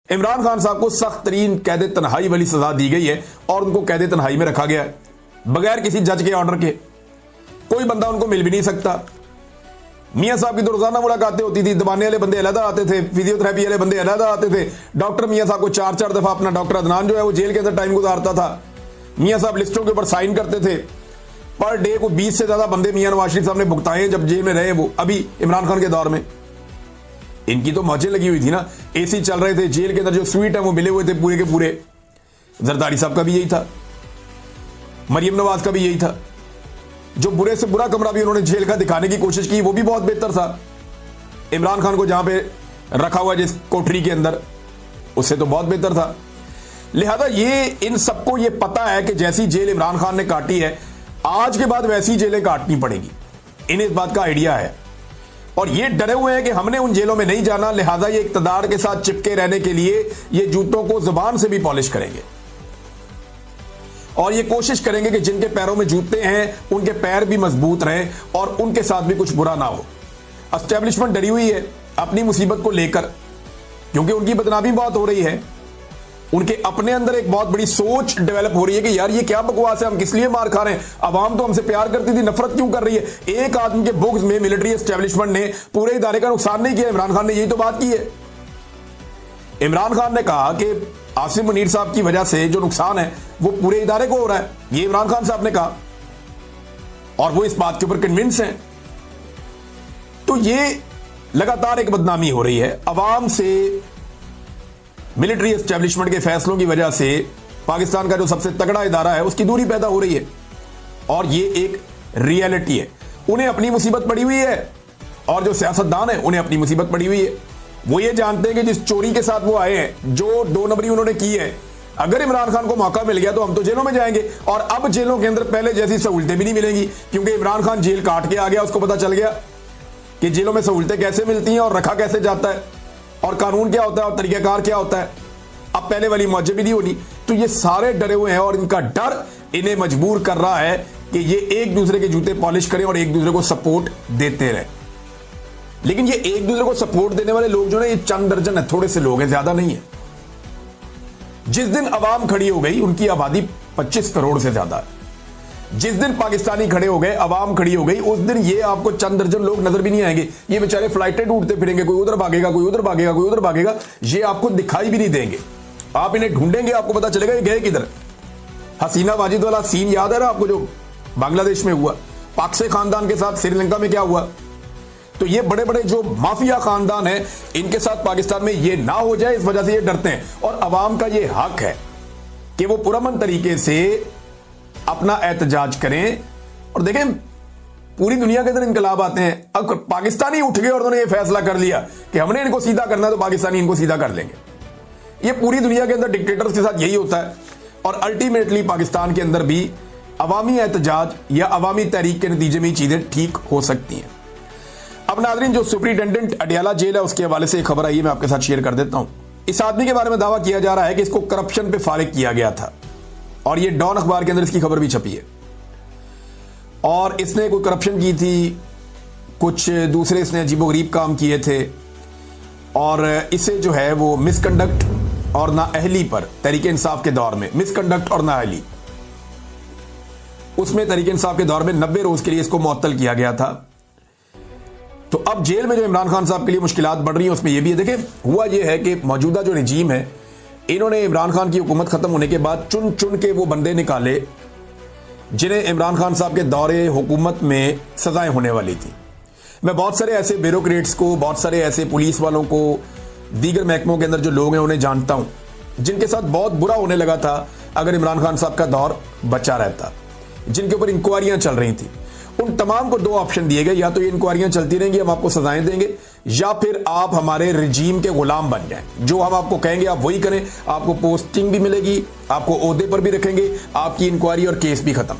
इमरान खान साहब को सख्त तरीन कैद तन्हाई वाली सजा दी गई है और उनको कैद तन्हाई में रखा गया है बगैर किसी जज के ऑर्डर के। कोई बंदा उनको मिल भी नहीं सकता। मियां साहब की तो रोजाना मुलाकातें होती थी, दबाने वाले बंदे अलग आते थे, फिजियोथेरेपी वाले बंदे अलग आते थे। डॉक्टर मियां साहब को 4-4 दफा अपना डॉक्टर अदनान जो है वो जेल के अंदर टाइम गुजारता था। मियां साहब लिस्टों के ऊपर साइन करते थे। पर डे को 20 से ज्यादा बंदे मियां नवाज शरीफ साहब ने भुगताए जब जेल में रहे वो, अभी इमरान खान के दौर में। इनकी तो मौजें लगी हुई थी ना, एसी चल रहे थे, जेल के अंदर जो स्वीट है वो मिले हुए थे पूरे के पूरे। जरदारी साहब का भी यही था, मरियम नवाज का भी यही था। जो बुरे से बुरा कमरा भी उन्होंने जेल का दिखाने की कोशिश की वो भी बहुत बेहतर था। इमरान खान को जहां पे रखा हुआ जिस कोठरी के अंदर, उससे तो बहुत बेहतर था। लिहाजा ये इन सबको ये पता है कि जैसी जेल इमरान खान ने काटी है आज के बाद वैसी जेलें काटनी पड़ेगी। इन्हें इस बात का आइडिया है और ये डरे हुए हैं कि हमने उन जेलों में नहीं जाना। लिहाजा ये इक्तदार के साथ चिपके रहने के लिए ये जूतों को जुबान से भी पॉलिश करेंगे और ये कोशिश करेंगे कि जिनके पैरों में जूते हैं उनके पैर भी मजबूत रहें और उनके साथ भी कुछ बुरा ना हो। एस्टेब्लिशमेंट डरी हुई है अपनी मुसीबत को लेकर, क्योंकि उनकी बदनामी बहुत हो रही है। उनके अपने अंदर एक बहुत बड़ी सोच डेवलप हो रही है कि यार ये क्या बकवास है, हम किस लिए मार खा रहे हैं, अवाम तो हमसे प्यार करती थी, नफरत क्यों कर रही है। एक आदमी के बुग्ज में मिलिट्री एस्टेब्लिशमेंट ने पूरे इदारे का नुकसान नहीं किया। इमरान खान ने यही तो बात की है। इमरान खान ने कहा कि आसिम मुनीर साहब की वजह से जो नुकसान है वो पूरे इदारे को हो रहा है, ये इमरान खान साहब ने कहा और वो इस बात के ऊपर कन्विंस हैं। तो ये लगातार एक बदनामी हो रही है अवाम से। मिलिट्री एस्टेब्लिशमेंट के फैसलों की वजह से पाकिस्तान का जो सबसे तगड़ा इदारा है उसकी दूरी पैदा हो रही है और ये एक रियलिटी है। उन्हें अपनी मुसीबत पड़ी हुई है और जो सियासतदान है उन्हें अपनी मुसीबत पड़ी हुई है। वो ये जानते हैं कि जिस चोरी के साथ वो आए हैं, जो 2 नंबरी उन्होंने की है, अगर इमरान खान को मौका मिल गया तो हम तो जेलों में जाएंगे और अब जेलों के अंदर पहले जैसी सहूलतें भी नहीं मिलेंगी, क्योंकि इमरान खान जेल काट के आ गया। उसको पता चल गया कि जेलों में सहूलतें कैसे मिलती हैं और रखा कैसे जाता है और कानून क्या होता है और तरीकाकार क्या होता है। अब पहले वाली मौजें भी नहीं होनी। तो ये सारे डरे हुए हैं और इनका डर इन्हें मजबूर कर रहा है कि ये एक दूसरे के जूते पॉलिश करें और एक दूसरे को सपोर्ट देते रहे। लेकिन ये एक दूसरे को सपोर्ट देने वाले लोग जो है ये चंद दर्जन है, थोड़े से लोग हैं, ज्यादा नहीं है। जिस दिन अवाम खड़ी हो गई, उनकी आबादी 25 करोड़ से ज्यादा है। जिस दिन पाकिस्तानी खड़े हो गए, अवाम खड़ी हो गई, उस दिन ये आपको चंद दर्जन लोग नजर भी नहीं आएंगे। ये बेचारे फ्लाइटें ढूंढते फिरेंगे, कोई उधर भागेगा, कोई उधर भागेगा, कोई उधर भागेगा। ये आपको दिखाई भी नहीं देंगे। आप इन्हें ढूंढेंगे, आपको पता चलेगा ये गए किधर। हसीना वाजिद वाला सीन याद है ना आपको, जो बांग्लादेश में हुआ, पाक से खानदान के साथ श्रीलंका में क्या हुआ। तो ये बड़े बड़े जो माफिया खानदान है, इनके साथ पाकिस्तान में ये ना हो जाए, इस वजह से ये डरते हैं। और अवाम का ये हक है कि वो पुरअमन तरीके से अपना एहतजाज करें। और देखें, पूरी दुनिया के अंदर इनकलाब आते हैं। अब पाकिस्तानी उठ गए और उन्होंने ये फैसला कर लिया कि हमने इनको सीधा करना है, तो पाकिस्तानी इनको सीधा कर लेंगे। ये पूरी दुनिया के अंदर डिक्टेटर्स के साथ यही होता है। और अल्टीमेटली पाकिस्तान के अंदर भी अवामी एहतजाज या अवामी तहरीक के नतीजे में ही चीजें ठीक हो सकती हैं। अब नाज़रीन, जो सुपरिटेंडेंट अडियाला जेल है उसके हवाले से एक खबर आई है, मैं आपके साथ शेयर कर देता हूं। इस आदमी के बारे में दावा किया जा रहा है कि इसको करप्शन पे फारिग किया गया था और ये डॉन अखबार के अंदर इसकी खबर भी छपी है। और इसने कोई करप्शन की थी, कुछ दूसरे इसने अजीबोगरीब काम किए थे और इसे जो है वो मिसकंडक्ट और नाअहली पर तहरीके इंसाफ के दौर में, मिसकंडक्ट और नाअहली, उसमें तहरीके इंसाफ के दौर में 90 रोज के लिए इसको मुअत्तल किया गया था। तो अब जेल में जो इमरान खान साहब के लिए मुश्किलात बढ़ रही हैं उसमें यह भी है। देखिए, हुआ यह है कि मौजूदा जो रिजीम है, इन्होंने इमरान खान की हुकूमत खत्म होने के बाद चुन चुन के वो बंदे निकाले जिन्हें इमरान खान साहब के दौरे हुकूमत में सजाएं होने वाली थी। मैं बहुत सारे ऐसे ब्यूरोक्रेट्स को, बहुत सारे ऐसे पुलिस वालों को, दीगर महकमों के अंदर जो लोग हैं उन्हें जानता हूं, जिनके साथ बहुत बुरा होने लगा था अगर इमरान खान साहब का दौर बचा रहता, जिनके ऊपर इंक्वायरियां चल रही थी। उन तमाम को 2 ऑप्शन दिए गए, या तो ये इंक्वायरियां चलती रहेंगी, हम आपको सजाएं देंगे, या फिर आप हमारे रिजीम के गुलाम बन जाएं। जो हम आपको कहेंगे आप वही करें, आपको पोस्टिंग भी मिलेगी, आपको ओहदे पर भी रखेंगे, आपकी इंक्वायरी और केस भी खत्म।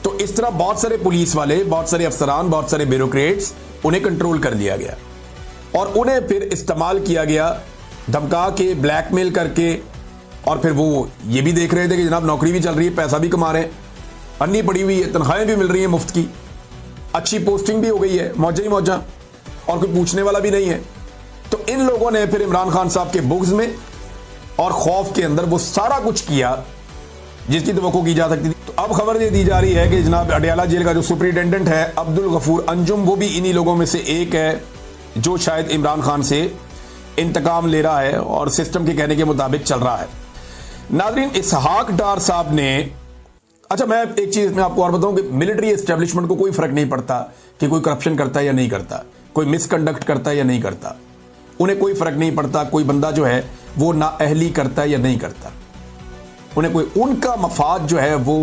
तो इस तरह बहुत सारे पुलिस वाले, बहुत सारे अफसरान, बहुत सारे ब्यूरोक्रेट्स, उन्हें कंट्रोल कर लिया गया और उन्हें फिर इस्तेमाल किया गया धमका के, ब्लैकमेल करके। और फिर वो ये भी देख रहे थे कि जनाब नौकरी भी चल रही है, पैसा भी कमा रहे हैं, अन्नी पड़ी हुई है, तनख्वाहें भी मिल रही हैं मुफ्त की, अच्छी पोस्टिंग भी हो गई है, मौजा ही मौजा, और कोई पूछने वाला भी नहीं है। तो इन लोगों ने फिर इमरान खान साहब के बुग़्ज़ में और खौफ के अंदर वो सारा कुछ किया जिसकी तवक्को की जा सकती थी। तो अब खबर ये दी जा रही है कि जनाब अडयाला जेल का जो सुपरिटेंडेंट है अब्दुल गफूर अंजुम, वो भी इन्हीं लोगों में से एक है जो शायद इमरान खान से इंतकाम ले रहा है और सिस्टम के कहने के मुताबिक चल रहा है। नाज़रीन, इसहाक डार साहब ने, अच्छा मैं एक चीज मैं आपको और बताऊं कि मिलिट्री एस्टेब्लिशमेंट को कोई फर्क नहीं पड़ता कि कोई करप्शन करता है या नहीं करता, कोई मिसकंडक्ट करता है या नहीं करता, उन्हें कोई फर्क नहीं पड़ता कोई बंदा जो है वो नाअहली करता है या नहीं करता, उनका मफाद जो है वो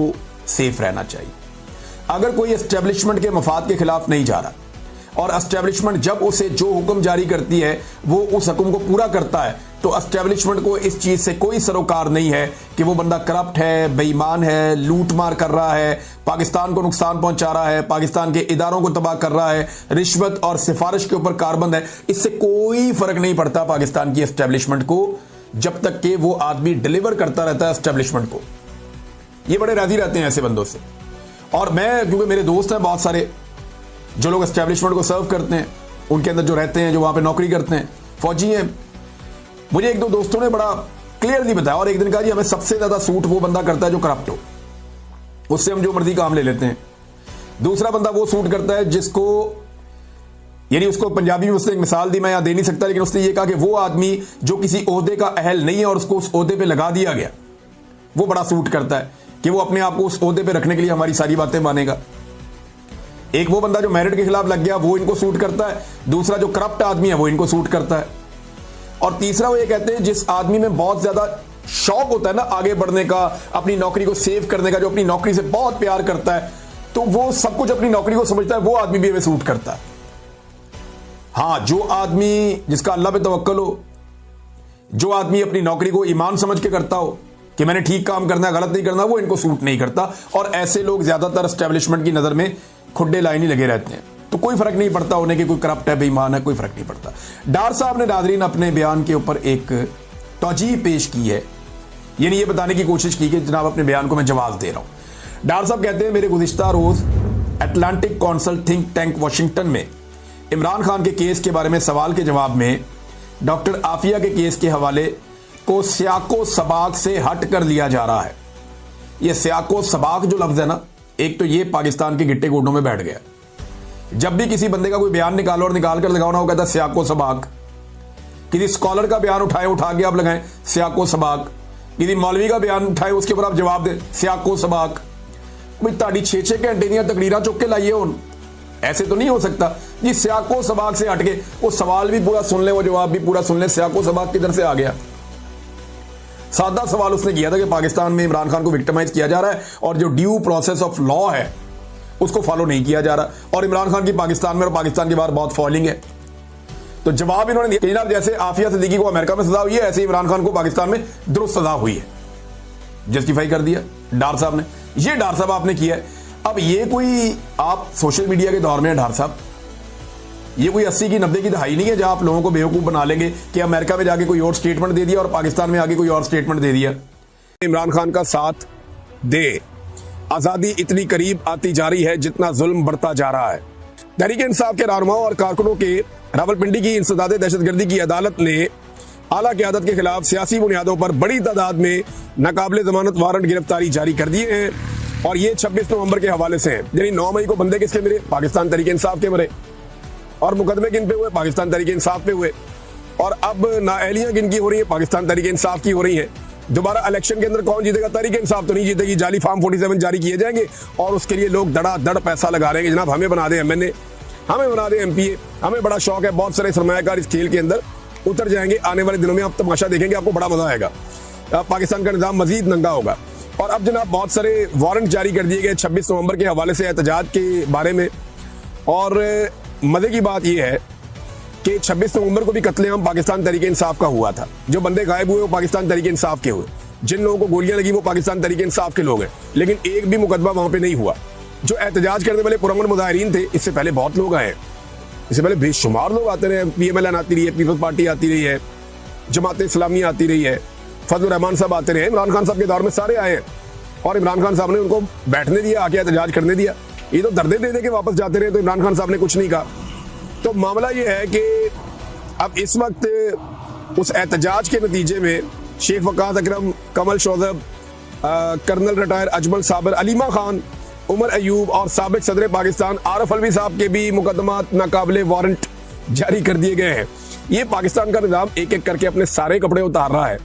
सेफ रहना चाहिए। अगर कोई एस्टेब्लिशमेंट के मफाद के खिलाफ नहीं जा रहा और एस्टेब्लिशमेंट जब उसे जो हुक्म जारी करती है वो उस हुक्म को पूरा करता है, तो एस्टेब्लिशमेंट को इस चीज से कोई सरोकार नहीं है कि वो बंदा करप्ट है, बेईमान है, लूट मार कर रहा है, पाकिस्तान को नुकसान पहुंचा रहा है, पाकिस्तान के इदारों को तबाह कर रहा है, रिश्वत और सिफारिश के ऊपर कारबंद है। इससे कोई फर्क नहीं पड़ता पाकिस्तान की एस्टेब्लिशमेंट को, जब तक कि वो आदमी डिलीवर करता रहता है एस्टेब्लिशमेंट को। ये बड़े राजी रहते हैं ऐसे बंदों से। और मैं, क्योंकि मेरे दोस्त हैं बहुत सारे जो लोग एस्टेब्लिशमेंट को सर्व करते हैं, उनके अंदर जो रहते हैं, जो वहां पे नौकरी करते हैं, फौजी हैं, मुझे एक दो दोस्तों ने बड़ा क्लियरली बताया और एक दिन कहा जी हमें सबसे ज्यादा सूट वो बंदा करता है जो करप्ट हो, उससे हम जो मर्जी काम ले लेते हैं। दूसरा बंदा वो सूट करता है जिसको, यानी उसको पंजाबी में उसने एक मिसाल दी, मैं यहां दे नहीं सकता, लेकिन उसने ये कहा कि वो आदमी जो किसी ओहदे का अहल नहीं है और उसको उस ओहदे पे लगा दिया गया, वो बड़ा सूट करता है कि वो अपने आप को उस ओहदे पे रखने के लिए हमारी सारी बातें मानेगा। एक वो बंदा जो मेरिट के खिलाफ लग गया वो इनको सूट करता है, दूसरा जो करप्ट आदमी है वो इनको सूट करता है, और तीसरा वो ये कहते हैं जिस आदमी में बहुत ज्यादा शौक होता है ना आगे बढ़ने का, अपनी नौकरी को सेव करने का, जो अपनी नौकरी से बहुत प्यार करता है, तो वो सब कुछ अपनी नौकरी को समझता है, वो आदमी भी हमें सूट करता है। हां, जो आदमी जिसका अल्लाह पे तवक्कल हो, जो आदमी अपनी नौकरी को ईमान समझ के करता हो कि मैंने ठीक काम करना है, गलत नहीं करना, वो इनको सूट नहीं करता। और ऐसे लोग ज्यादातर एस्टेब्लिशमेंट की नजर में खुड्डे लाइन ही लगे रहते हैं, तो कोई फर्क नहीं पड़ता उन्हें कि कोई करप्ट है, बेईमान है, कोई फर्क नहीं पड़ता। डार साहब ने नाज़रीन अपने बयान के ऊपर एक तौजीह पेश की है, यानी ये बताने की कोशिश की कि जनाब अपने बयान को मैं जवाब दे रहा हूं। डार साहब कहते हैं मेरे गुज़िश्ता रोज Atlantic Council think tank Washington में इमरान खान के केस के बारे में सवाल के जवाब में डॉक्टर आफिया के केस के हवाले को सियाको सबाक से हट कर लिया जा रहा है। यह सियाको सबाक जो लफ्ज है ना, एक तो ये पाकिस्तान के गिट्टे गोडों में बैठ गया। जब भी किसी बंदे का कोई बयान निकालो और निकाल कर लगाओ ना, वो कहता है सियाको सबाक। किसी स्कॉलर का बयान उठा के आप लगाएं सियाको सबाक, किसी मौलवी का बयान उठाए उसके ऊपर आप जवाब दें सियाको सबाक। भाई ताड़ी 6-6 घंटे दी तकरीरा चुक के लाइए उन, ऐसे तो नहीं हो सकता जी। सियाको सबाक से हटके वो सवाल भी पूरा सुन ले, वो जवाब भी पूरा सुन ले, सियाको सबाक किधर से आ गया। सादा सवाल उसने किया था कि पाकिस्तान में इमरान खान को विक्टिमाइज किया जा रहा है और जो ड्यू प्रोसेस ऑफ लॉ है उसको फॉलो नहीं किया जा रहा, और इमरान खान की पाकिस्तान में और पाकिस्तान के बाहर बहुत फॉलोइंग है। तो जवाब इन्होंने दिया जनाब जैसे आफिया सिद्दीकी को अमेरिका में सजा हुई है, ऐसे इमरान खान को पाकिस्तान में दुरुस्त सजा हुई है। जस्टिफाई कर दिया डार साहब ने, ये डार साहब आपने किया है। अब ये कोई, आप सोशल मीडिया के दौर में है डार साहब, ये कोई 80 की 90 की दहाई नहीं है जहां आप लोगों को बेवकूफ बना लेंगे कि अमेरिका में जाके कोई और स्टेटमेंट दे दिया और पाकिस्तान में आके कोई और स्टेटमेंट दे दिया। इमरान खान का साथ दे, आजादी इतनी करीब आती जा रही है जितना जुल्म बढ़ता जा रहा है। तहरीक इंसाफ के रहनुमाओं और कारकुनों के रावलपिंडी की इंसदाद दहशतगर्दी की अदालत ने आला क़यादत के खिलाफ सियासी बुनियादों पर बड़ी तादाद में नाकाबिले जमानत वारंट गिरफ्तारी जारी कर दिए हैं, और ये 26 नवंबर के हवाले से हैं। यानी 9 मई को बंदे किसके मरे? पाकिस्तान तहरीक इंसाफ के मरे, और मुकदमे किन पे हुए? पाकिस्तान तहरीक इंसाफ पे हुए, और अब नाअहलियां किन की हो रही है? पाकिस्तान तहरीक इंसाफ की हो रही है। दोबारा इलेक्शन के अंदर कौन जीतेगा? तहरीक इंसाफ तो नहीं जीतेगी, जाली फॉर्म 47 जारी किए जाएंगे और उसके लिए लोग धड़ाधड़ पैसा लगा रहे हैं। जनाब हमें बना दे एमएनए, हमें बना दे एमपीए, हमें बड़ा शौक है। बहुत सारे सरमायाकार इस खेल के अंदर उतर जाएंगे आने वाले दिनों में, आप तमाशा देखेंगे, आपको बड़ा मजा आएगा। पाकिस्तान का निजाम मजीद नंगा होगा। और अब जनाब बहुत सारे वारंट जारी कर दिए गए 26 नवंबर के हवाले से एहतजाज के बारे में, और मजे की बात यह है कि 26 नवंबर को भी कत्लेआम पाकिस्तान तहरीक इंसाफ का हुआ था। जो बंदे गायब हुए वो पाकिस्तान तहरीक इंसाफ के हुए, जिन लोगों को गोलियां लगी वो पाकिस्तान तहरीक इंसाफ के लोग हैं, लेकिन एक भी मुकदमा वहां पे नहीं हुआ। जो एहतजाज करने वाले पुरअमन मुजाहिरीन थे, इससे पहले बहुत लोग आए, इससे पहले बेशुमार लोग आते रहे। PMLN आती रही है, पीपल्स पार्टी आती रही है, जमात इस्लामी आती रही है, फजल रहमान साहब आते रहे, इमरान खान साहब के दौर में सारे आए हैं, और इमरान खान साहब ने उनको बैठने दिया, आके एहतजाज करने दिया। ये तो दर्दे दे दे के वापस जाते रहे, तो इमरान खान साहब ने कुछ नहीं कहा। तो मामला ये है कि अब इस वक्त उस एहतजाज के नतीजे में शेख वकास अकरम, कमल शोजब, कर्नल रिटायर अजमल साबर, अलीमा खान, उमर अयूब और साबिक सदर पाकिस्तान आरफ अलवी साहब के भी मुकदमात नाकाबिले वारंट जारी कर दिए गए हैं। ये पाकिस्तान का निज़ाम एक एक करके अपने सारे कपड़े उतार रहा है।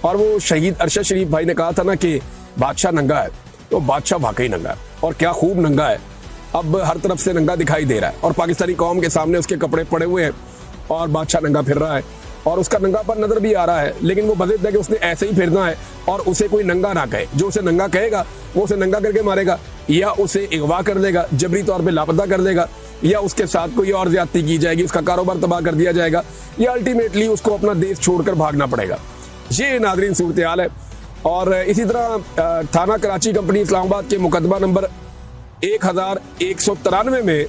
और वो शहीद अरशद शरीफ भाई ने कहा था ना कि बादशाह नंगा है, तो बादशाह वाकई नंगा है और क्या खूब नंगा है। अब हर तरफ से नंगा दिखाई दे रहा है और पाकिस्तानी कौम के सामने उसके कपड़े पड़े हुए हैं और बादशाह नंगा फिर रहा है और उसका नंगापन नजर भी आ रहा है। लेकिन वो बज़िद है कि उसने ऐसे ही फिरना है और उसे कोई नंगा ना कहे। जो उसे नंगा कहेगा वो उसे नंगा करके मारेगा या उसे अगवा कर देगा, जबरी तौर पे लापता कर देगा, या उसके साथ कोई और ज्यादती की जाएगी, उसका कारोबार तबाह कर दिया जाएगा, या अल्टीमेटली उसको अपना देश छोड़कर भागना पड़ेगा। ये नाज़रीन सूरत हाल है। और इसी तरह थाना कराची कंपनी इस्लामाबाद के मुकदमा नंबर 1193 में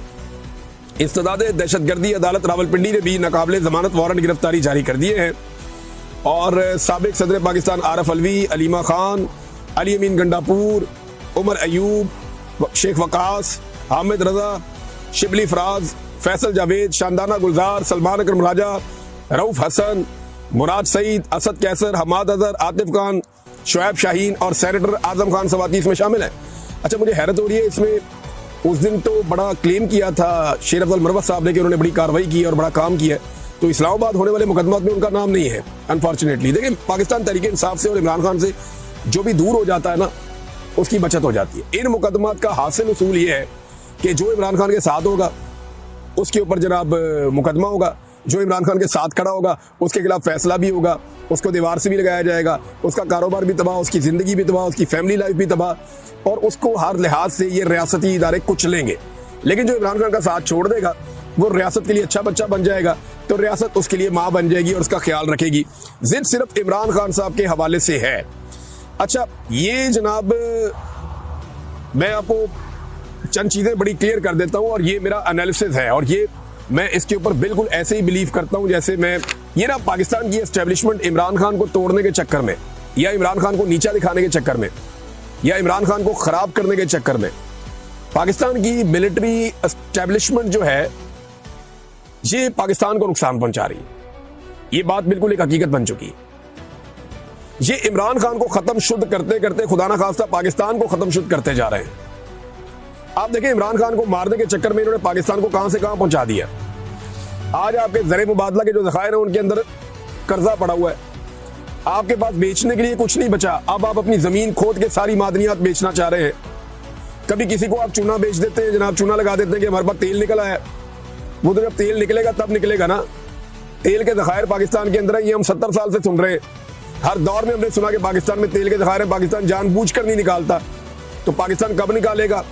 इस्तदाद दहशतगर्दी अदालत रावलपिंडी ने भी नाकाबिले जमानत वारंट गिरफ्तारी जारी कर दिए हैं। और साबिक सदर पाकिस्तान आरफ अलवी, अलीमा खान, अली अमीन गंडापुर, उमर अयूब, शेख वकास, हामिद रजा, शिबली फराज, फैसल जावेद, शानदाना गुलजार, सलमान अकरम राजा, रऊफ हसन, मुराद सईद, असद कैसर, हमाद अजहर, आतिफ खान, शुएब शाहीन और सेनेटर आजम खान सवाती इसमें शामिल है। अच्छा, मुझे हैरत हो रही है इसमें, उस दिन तो बड़ा क्लेम किया था शेर अफजल मरवत साहब ने कि उन्होंने बड़ी कार्रवाई की और बड़ा काम किया, तो इस्लामाबाद होने वाले मुकदमात में उनका नाम नहीं है अनफॉर्चुनेटली। देखिए, पाकिस्तान तहरीक इंसाफ से और इमरान खान से जो भी दूर हो जाता है ना, उसकी बचत हो जाती है। इन मुकदमात का हासिल उसूल ये है कि जो इमरान खान के साथ होगा उसके ऊपर जनाब मुकदमा होगा, जो इमरान खान के साथ खड़ा होगा उसके खिलाफ फैसला भी होगा, उसको दीवार से भी लगाया जाएगा, उसका कारोबार भी तबाह, उसकी जिंदगी भी तबाह, उसकी फैमिली लाइफ भी तबाह, और उसको हर लिहाज से ये रियासती इदारे कुचलेंगे। लेकिन जो इमरान खान का साथ छोड़ देगा वो रियासत के लिए अच्छा बच्चा बन जाएगा, तो रियासत उसके लिए माँ बन जाएगी और उसका ख्याल रखेगी। जिद सिर्फ इमरान खान साहब के हवाले से है। अच्छा, ये जनाब मैं आपको चंद चीजें बड़ी क्लियर कर देता हूं और ये मेरा एनालिसिस है और ये मैं इसके ऊपर बिल्कुल ऐसे ही बिलीव करता हूं जैसे मैं ये ना पाकिस्तान की एस्टेब्लिशमेंट इमरान खान को तोड़ने के चक्कर में या इमरान खान को नीचा दिखाने के चक्कर में या इमरान खान को खराब करने के चक्कर में पाकिस्तान की मिलिट्री एस्टेब्लिशमेंट जो है ये पाकिस्तान को नुकसान पहुंचा रही है। ये बात बिल्कुल एक हकीकत बन चुकी है। ये इमरान खान को खत्म शुद्ध करते करते खुदा ना खास्ता पाकिस्तान को खत्म शुद्ध करते जा रहे हैं। आप देखें, इमरान खान को मारने के चक्कर में इन्होंने पाकिस्तान को कहां से कहां पहुंचा दिया। आज आपके ज़र मुबादला के जो ज़खायर हैं उनके अंदर कर्जा पड़ा हुआ है, आपके पास बेचने के लिए कुछ नहीं बचा। अब आप अपनी जमीन खोद के सारी मादनियात बेचना चाह रहे हैं। कभी किसी को आप चूना बेच देते हैं, जनाब चूना लगा देते हैं कि हमारे पास तेल निकला है। वो तो जब तेल निकलेगा तब निकलेगा ना। तेल के ज़खायर पाकिस्तान के अंदर है, ये हम 70 साल से सुन रहे हैं। हर दौर में हमने सुना कि पाकिस्तान में तेल के ज़खायर है, पाकिस्तान जानबूझकर नहीं निकालता। तो पाकिस्तान कब निकालेगा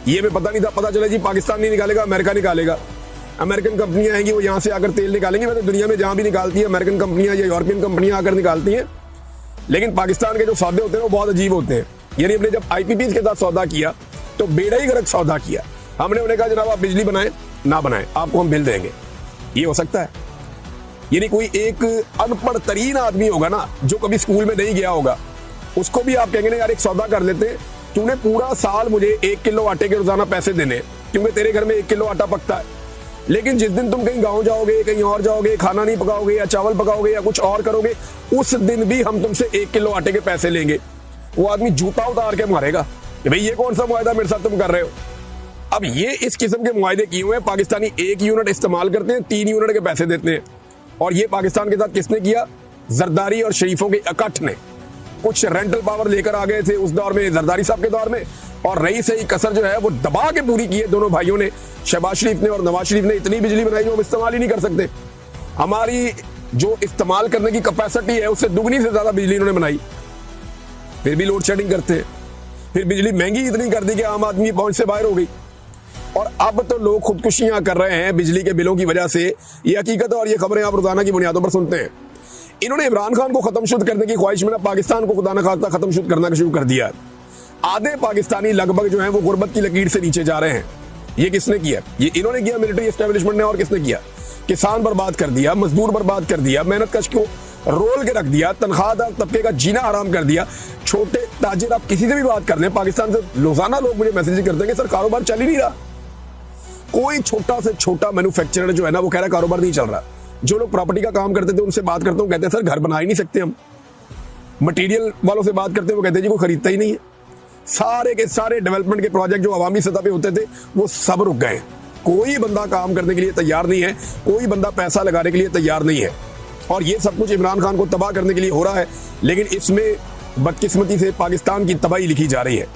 ये हमें पता नहीं था। पता चला जी पाकिस्तान नहीं निकालेगा, अमेरिका निकालेगा। अमेरिकन कंपनियां आएंगी, वो यहाँ से आकर तेल निकालेंगी। वैसे दुनिया में जहां भी निकालती है अमेरिकन कंपनियां या यूरोपियन कंपनियां आकर निकालती हैं, लेकिन पाकिस्तान के जो सौदे होते हैं वो बहुत अजीब होते हैं। यानी हमने जब IPPs के साथ सौदा किया तो बेड़ा ही गर्क सौदा किया। हमने उन्हें कहा जनाब आप बिजली बनाएं ना बनाएं, आपको हम बिल देंगे। ये हो सकता है? यानी कोई एक अनपढ़ तरीन आदमी होगा ना, जो कभी स्कूल में नहीं गया होगा, उसको भी आप कहेंगे ना यार एक सौदा कर लेते हैं, तूने पूरा साल मुझे 1 किलो आटे के रोजाना पैसे देने, क्योंकि तेरे घर में 1 किलो आटा पकता है। लेकिन जिस दिन तुम कहीं गांव जाओगे, कहीं और जाओगे, खाना नहीं पकाओगे या चावल पकाओगे या कुछ और करोगे, उस दिन भी हम तुमसे 1 किलो आटे के पैसे लेंगे। वो आदमी जूता उतार के मारेगा कि भाई ये कौन सा मुआहदा मेरे साथ तुम कर रहे हो। अब ये इस किस्म के मुआहदे किए हुए हैं। पाकिस्तानी 1 यूनिट इस्तेमाल करते हैं, 3 यूनिट के पैसे देते हैं। और ये पाकिस्तान के साथ किसने किया? जरदारी और शरीफों के इकट्ठ ने। कुछ रेंटल पावर लेकर आ गए थे उस दौर में, जरदारी साहब के दौर में, और रही सही कसर जो है वो दबा के पूरी की है दोनों भाइयों ने। शहबाज शरीफ ने और नवाज शरीफ ने इतनी बिजली बनाई जो हम इस्तेमाल ही नहीं कर सकते। हमारी जो इस्तेमाल करने की कैपेसिटी है उससे दुगनी से ज्यादा बिजली इन्होंने बनाई, फिर भी लोड शेडिंग करते हैं। फिर बिजली महंगी इतनी कर दी कि आम आदमी पहुंच से बाहर हो गई। और अब तो लोग खुदकुशियां कर रहे हैं बिजली के बिलों की वजह से। ये हकीकत है और ये खबरें आप रोजाना की बुनियादों पर सुनते हैं। इन्होंने इमरान खान को खत्म शुद्ध करने की ख्वाहिश में पाकिस्तान को खुदा न खास्ता खत्म शुद्ध करना शुरू कर दिया। आधे पाकिस्तानी लगभग जो है वो गुर्बत की लकीर से नीचे जा रहे हैं। ये किसने किया? ये इन्होंने किया, मिलिट्री एस्टेब्लिशमेंट ने। और किसने किया? किसान बर्बाद कर दिया, मजदूर बर्बाद कर दिया, मेहनत कश को रोल के रख दिया, तनख्वाहदार तबके का जीना हराम कर दिया। छोटे ताजिर, आप किसी से भी बात कर लें पाकिस्तान से, रोजाना लोग मुझे मैसेज करते हैं कि सर कारोबार चल ही नहीं रहा। कोई छोटा से छोटा मैन्युफैक्चरर जो है ना वो कह रहा है कारोबार नहीं चल रहा। जो लोग प्रॉपर्टी का काम करते थे उनसे बात करता हूँ, कहते हैं सर घर बना ही नहीं सकते हम। मटेरियल वालों से बात करते हैं, वो कहते हैं जी कोई खरीदता ही नहीं है। सारे के सारे डेवलपमेंट के प्रोजेक्ट जो अवामी सतह पे होते थे वो सब रुक गए। कोई बंदा काम करने के लिए तैयार नहीं है, कोई बंदा पैसा लगाने के लिए तैयार नहीं है, और ये सब कुछ इमरान खान को तबाह करने के लिए हो रहा है। लेकिन इसमें बदकिस्मती से पाकिस्तान की तबाही लिखी जा रही है।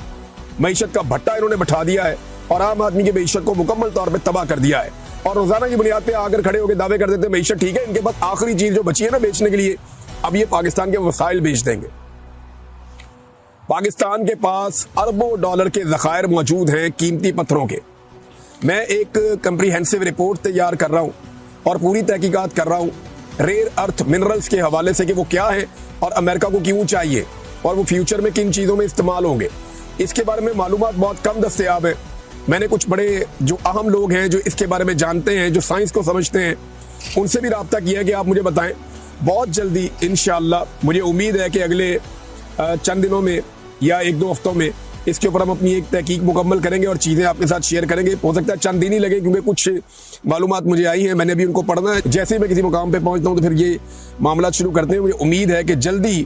मईशत का भट्टा इन्होंने बैठा दिया है और आम आदमी की मईशत को मुकम्मल तौर पर तबाह कर दिया है। और रोजाना की बुनियाद पे आकर खड़े होकर दावे कर देते हैं मईशत ठीक है, इनके पास आखिरी चीज जो बची है ना बेचने के लिए, अब ये पाकिस्तान के वसाइल बेच देंगे। पाकिस्तान के पास अरबों डॉलर के ज़खायर मौजूद हैं कीमती पत्थरों के। मैं एक कंप्रीहेंसिव रिपोर्ट तैयार कर रहा हूं और पूरी तहकीकात कर रहा हूं रेयर अर्थ मिनरल्स के हवाले से कि वो क्या है और अमेरिका को क्यों चाहिए और वो फ्यूचर में किन चीज़ों में इस्तेमाल होंगे। इसके बारे में मालूमात बहुत कम दस्तयाब है। मैंने कुछ बड़े जो अहम लोग हैं जो इसके बारे में जानते हैं, जो साइंस को समझते हैं, उनसे भी रब्ता किया है कि आप मुझे बताएं। बहुत जल्दी इंशाअल्लाह मुझे उम्मीद है कि अगले चंद दिनों में या एक दो हफ्तों में इसके ऊपर हम अपनी एक तहकीक मुकम्मल करेंगे और चीज़ें आपके साथ शेयर करेंगे। हो सकता है चंद दिन ही लगे क्योंकि कुछ मालूमात मुझे आई हैं, मैंने भी उनको पढ़ना है। जैसे ही मैं किसी मुकाम पे पहुंचता हूं तो फिर ये मामला शुरू करते हैं। मुझे उम्मीद है कि जल्दी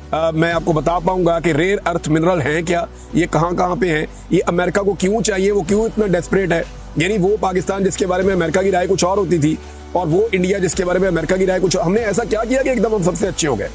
मैं आपको बता पाऊंगा कि रेयर अर्थ मिनरल हैं क्या, ये कहाँ पे हैं, ये अमेरिका को क्यों चाहिए, वो क्यों इतना डेस्परेट है। यानी वो पाकिस्तान जिसके बारे में अमेरिका की राय कुछ और होती थी और वो इंडिया जिसके बारे में अमेरिका की राय कुछ, हमने ऐसा क्या किया कि एकदम हम सबसे अच्छे हो गए।